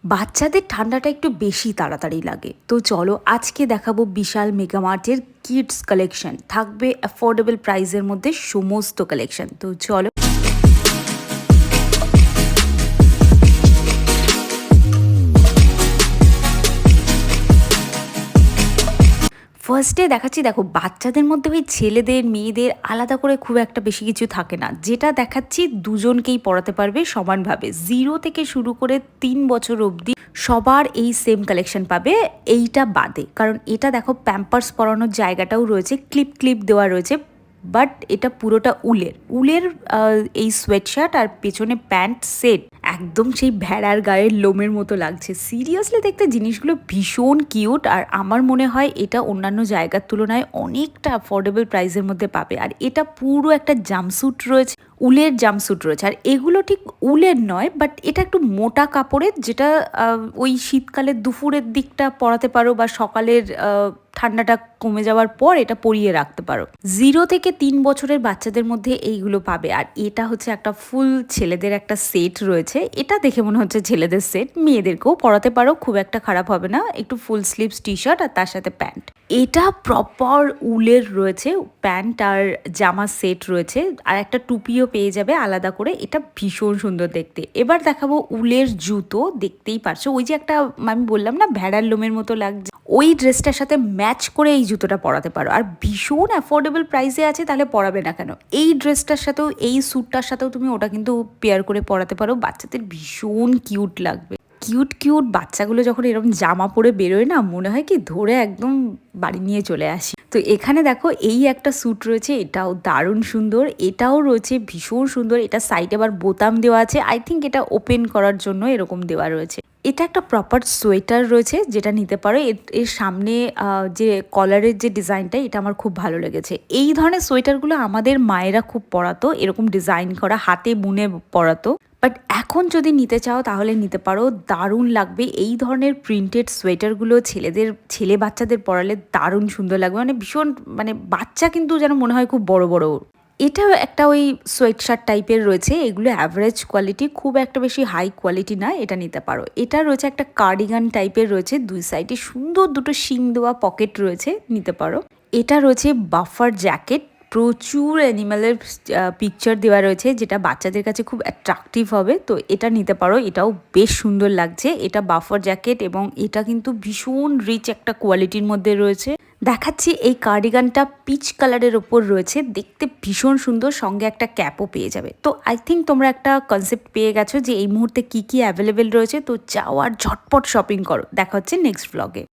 বাচ্চাদের ঠান্ডাটা একটু বেশি তাড়াতাড়ি লাগে, তো চলো আজকে দেখাবো বিশাল মেগামার্টের কিডস কালেকশন। থাকবে অ্যাফোর্ডেবল প্রাইসের মধ্যে সমস্ত কালেকশন। তো চলো ফার্স্টে দেখাচ্ছি। দেখো, বাচ্চাদের মধ্যে ওই ছেলেদের মেয়েদের আলাদা করে খুব একটা বেশি কিছু থাকে না। যেটা দেখাচ্ছি দুজনকেই পড়াতে পারবে সমানভাবে, 0 থেকে শুরু করে 3 বছর অবধি সবার এই সেম কালেকশন পাবে। এইটা বাদে, কারণ এটা দেখো প্যাম্পার্স পরানোর জায়গাটাও রয়েছে, ক্লিপ ক্লিপ দেওয়া রয়েছে, বাট এটা পুরোটা উলের উলের এই সোয়েটশার্ট আর পেছনে প্যান্ট সেট একদম সেই ভেড়ার গায়ের লোমের মতো লাগছে। সিরিয়াসলি দেখতে জিনিসগুলো ভীষণ কিউট, আর আমার মনে হয় এটা অন্যান্য জায়গার তুলনায় অনেকটা অ্যাফোর্ডেবল প্রাইসের মধ্যে পাবে। আর এটা পুরো একটা জাম্পস্যুট রয়েছে, উলের জাম্পস্যুট রয়েছে। আর এগুলো ঠিক উলের নয়, বাট এটা একটু মোটা কাপড়ের, যেটা ওই শীতকালের দুপুরের দিকটা পরাতে পারো বা সকালের ঠান্ডাটা কমে যাওয়ার পর এটা পরিয়ে রাখতে পারো। 0 থেকে 3 বছরের বাচ্চাদের মধ্যে এইগুলো পাবে। আর এটা হচ্ছে একটা ফুল ছেলেদের একটা সেট রয়েছে। এটা দেখে মনে হচ্ছে ছেলেদের সেট, মেয়েদেরকেও পরাতে পারো, খুব একটা খারাপ হবে না। একটু ফুল স্লিভস টি শার্ট আর তার সাথে প্যান্ট। এটা প্রপার উলের রয়েছে, প্যান্ট আর জামা সেট রয়েছে, আর একটা টুপিও পেয়ে যাবে আলাদা করে। এটা ভীষণ সুন্দর দেখতে। এবার দেখাবো উলের জুতো। দেখতেই পারছো, ওই যে একটা আমি বললাম না ভেড়ার লোমের মতো লাগছে, ওই ড্রেসটার সাথে ম্যাচ করে এই জুতোটা পরাতে পারো। আর ভীষণ অ্যাফোর্ডেবল প্রাইসে আছে, তাহলে পরাবে না কেন? এই ড্রেসটার সাথেও এই স্যুটটার সাথেও তুমি ওটা কিন্তু পেয়ার করে পরাতে পারো। বাচ্চাদের ভীষণ কিউট লাগবে। কিউট কিউট বাচ্চাগুলো যখন এরকম জামা পরে বেরোয় না, মনে হয় কি ধরে একদম বাড়ি নিয়ে চলে আসি। তো এখানে দেখো এই একটা স্যুট রয়েছে, এটাও দারুণ সুন্দর। এটাও রয়েছে ভীষণ সুন্দর। এটা সাইডে আবার বোতাম দেওয়া আছে, আই থিঙ্ক এটা ওপেন করার জন্য এরকম দেওয়া রয়েছে। এটা একটা প্রপার সোয়েটার রয়েছে, যেটা নিতে পারো। এর সামনে যে কলারের যে ডিজাইনটা, এটা আমার খুব ভালো লেগেছে। এই ধরনের সোয়েটারগুলো আমাদের মায়েরা খুব পরাতো, এরকম ডিজাইন করা হাতে বুনে পরাতো। বাট এখন যদি নিতে চাও তাহলে নিতে পারো, দারুণ লাগবে। এই ধরনের প্রিন্টেড সোয়েটারগুলো ছেলে বাচ্চাদের পরালে দারুণ সুন্দর লাগবে, মানে ভীষণ, মানে বাচ্চা কিন্তু যেন মনে হয় খুব বড় বড়। এটাও একটা ওই সোয়েটশার্ট টাইপের রয়েছে। এগুলো অ্যাভারেজ কোয়ালিটি, খুব একটা বেশি হাই কোয়ালিটি না। এটা নিতে পারো। এটা রয়েছে একটা কার্ডিগান টাইপের রয়েছে, দুই সাইডে সুন্দর দুটো শিং দেওয়া পকেট রয়েছে, নিতে পারো। এটা রয়েছে বাফার জ্যাকেট, প্রচুর অ্যানিমালের পিকচার দেওয়া রয়েছে, যেটা বাচ্চাদের কাছে খুব অ্যাট্রাকটিভ হবে। তো এটা নিতে পারো, এটাও বেশ সুন্দর লাগছে। এটা বাফার জ্যাকেট এবং এটা কিন্তু ভীষণ রিচ একটা কোয়ালিটির মধ্যে রয়েছে। দেখাচ্ছি এই কার্ডিগানটা পিচ কালারের ওপর রয়েছে, দেখতে ভীষণ সুন্দর, সঙ্গে একটা ক্যাপও পেয়ে যাবে। তো আই থিঙ্ক তোমরা একটা কনসেপ্ট পেয়ে গেছো যে এই মুহূর্তে কি কি অ্যাভেলেবেল রয়েছে। তো যাও আর ঝটপট শপিং করো। দেখা হচ্ছে নেক্সট ব্লগে।